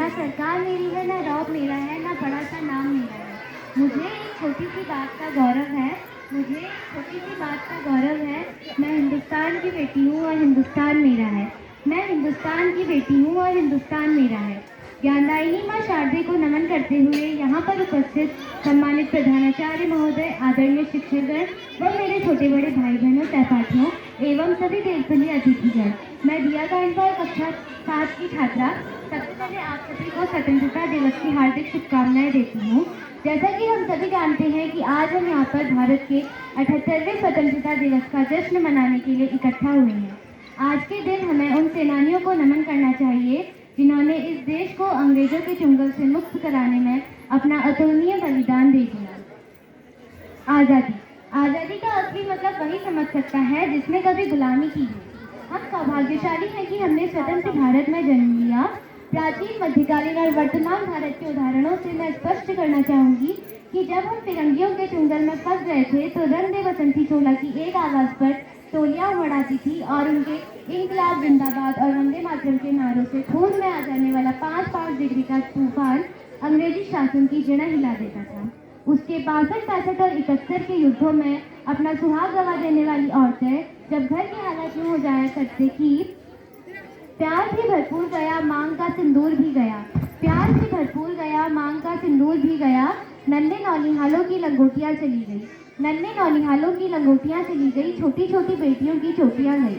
ना सरकार मेरी है, ना रौब मेरा है, ना बड़ा सा नाम मेरा है। मुझे एक छोटी सी बात का गौरव है, मुझे एक छोटी सी बात का गौरव है। मैं हिंदुस्तान की बेटी हूँ और हिंदुस्तान मेरा है। मैं हिंदुस्तान की बेटी हूँ और हिंदुस्तान मेरा है। ज्ञानदायिनी माँ शारदे को नमन करते हुए यहाँ पर उपस्थित सम्मानित प्रधानाचार्य महोदय, आदरणीय शिक्षकगण व मेरे छोटे बड़े भाई बहनों, सहपाठियों एवं सभी देवप्रिय अतिथिगण, मैं दिया गायनवाल कक्षा 7 की छात्रा सबसे पहले आप सभी को स्वतंत्रता दिवस की हार्दिक शुभकामनाएं देती हूँ। जैसा कि हम सभी जानते हैं कि आज हम यहाँ पर भारत के 78वें स्वतंत्रता दिवस का जश्न मनाने के लिए इकट्ठा हुए हैं। आज के दिन हमें उन सेनानियों को नमन करना चाहिए जिन्होंने इस देश को अंग्रेजों के चंगुल से मुक्त कराने में अपना अतुलनीय बलिदान दे दिया। आज़ादी आज़ादी का असली मतलब वही समझ सकता है जिसने कभी गुलामी की हो। हम सौभाग्यशाली हैं कि हमने स्वतंत्र भारत में जन्म लिया। प्राचीन, मध्यकालीन और वर्तमान भारत के उदाहरणों से मैं स्पष्ट करना चाहूंगी कि जब हम फिरंगियों के चुंगल में फंस गए थे तो रंग दे बसंती चोला की एक आवाज पर टोलियां उमड़ाती थी और उनके इंकलाब जिंदाबाद और वंदे मातरम के नारों से खून में आ जाने वाला 5-5 डिग्री का तूफान अंग्रेजी शासन की जड़ हिला देता था। उसके 62, 65 और 71 के युद्धों में अपना सुहाग गवा देने वाली औरतें जब घर के हालात यूं हो जाया करते कि प्यार भी भरपूर गया, मांग का सिंदूर भी गया, प्यार भी भरपूर गया, मांग का सिंदूर भी गया, नन्हे नौनिहालों की लंगोटियां चली गई, नन्हे नौनिहालों की लंगोटियां चली गई, छोटी छोटी बेटियों की चोटियां गई।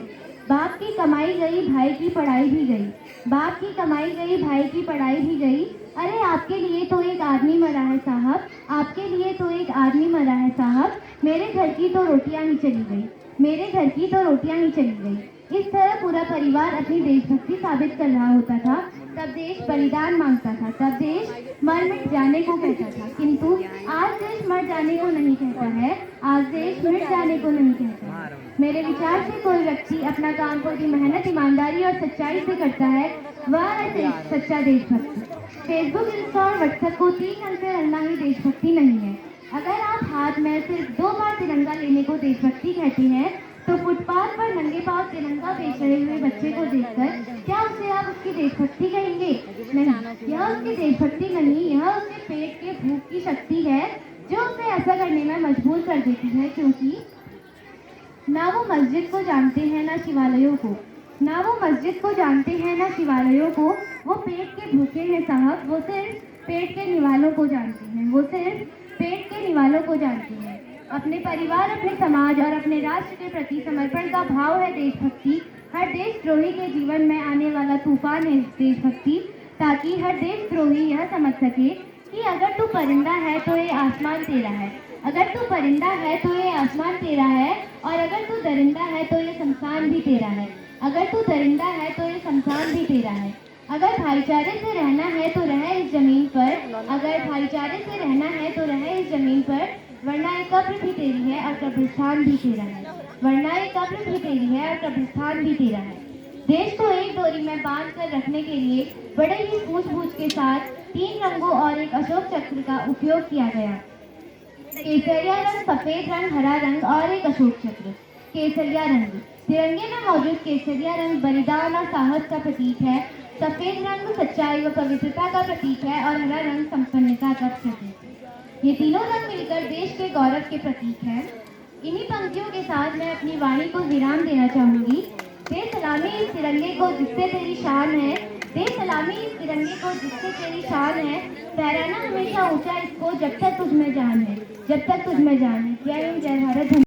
बाप की कमाई गई, भाई की पढ़ाई भी गई, बाप की कमाई गई, भाई की पढ़ाई भी गई। अरे आपके लिए तो एक आदमी मरा है साहब, आपके लिए तो एक आदमी मरा है साहब, मेरे घर की तो रोटियां ही चली गई, मेरे घर की तो रोटियां ही चली गई। इस तरह पूरा परिवार अपनी देशभक्ति साबित कर रहा होता था। तब देश बलिदान मांगता था, तब देश मर मिट जाने को कहता था। किंतु आज देश मर जाने को नहीं कहता है, आज देश मिट जाने को नहीं कहता है। मेरे विचार से कोई व्यक्ति अपना काम पूरी मेहनत, ईमानदारी और सच्चाई से करता है, वह है सच्चा देशभक्ति। फेसबुक, इंस्टा और व्हाट्सएप को 3 अंक से रखना ही देशभक्ति नहीं है। अगर आप हाथ में सिर्फ 2 बार तिरंगा लेने को देशभक्ति कहते हैं तो फुटपाथ पर नंगे पांव तिरंगा बेच रहे हुए बच्चे को देखकर क्या उसे आप उसकी देशभक्ति कहेंगे? नहीं, यह उसकी देशभक्ति नहीं, यह उसके पेट के भूख की शक्ति है जो उसे ऐसा करने में मजबूर कर देती है। क्योंकि ना वो मस्जिद को जानते हैं, ना शिवालयों को, ना वो मस्जिद को जानते हैं, ना शिवालयों को। वो पेट के भूखे हैं साहब, वो सिर्फ पेट के निवालों को जानते हैं, वो सिर्फ पेट के निवालों को जानते हैं। अपने परिवार, अपने समाज और अपने राष्ट्र के प्रति समर्पण का भाव है देशभक्ति। हर देशद्रोही के जीवन में आने वाला तूफान है देशभक्ति, ताकि हर देशद्रोही यह समझ सके कि अगर तू परिंदा है तो ये आसमान तेरा है, अगर तू परिंदा है तो ये आसमान तेरा है, और अगर तू दरिंदा है तो ये शमशान भी तेरा है, अगर तू दरिंदा है तो ये शमशान भी तेरा है। अगर भाईचारे से रहना है तो रह इस जमीन पर, अगर भाईचारे से रहना है तो रह इस जमीन पर, वरना ये कब्र भी तेरी है और कब्रिस्तान भी तेरा है, वरना ये कब्र भी तेरी है और कब्रिस्तान भी तेरा है। देश को एक डोरी में बांध कर रखने के लिए बड़े ही सूझबूझ के साथ 3 रंगों और एक अशोक चक्र का उपयोग किया गया। केसरिया रंग, सफेद रंग, हरा रंग और एक अशोक चक्र। केसरिया रंग, तिरंगे में मौजूद केसरिया रंग बलिदान और साहस का प्रतीक है, सफेद रंग सच्चाई व पवित्रता का प्रतीक है और हरा रंग संपन्नता का प्रतीक है। ये तीनों रंग मिलकर देश के गौरव के प्रतीक हैं। इन्हीं पंक्तियों के साथ मैं अपनी वाणी को विराम देना चाहूंगी। दे सलामी इस तिरंगे को जिससे तेरी शान है, दे सलामी इस तिरंगे को जिससे तेरी शान है, फहराना हमेशा ऊंचा इसको जब तक तुझ में जान है, जब तक तुझ में जान है। जय हिंद, जय भारत।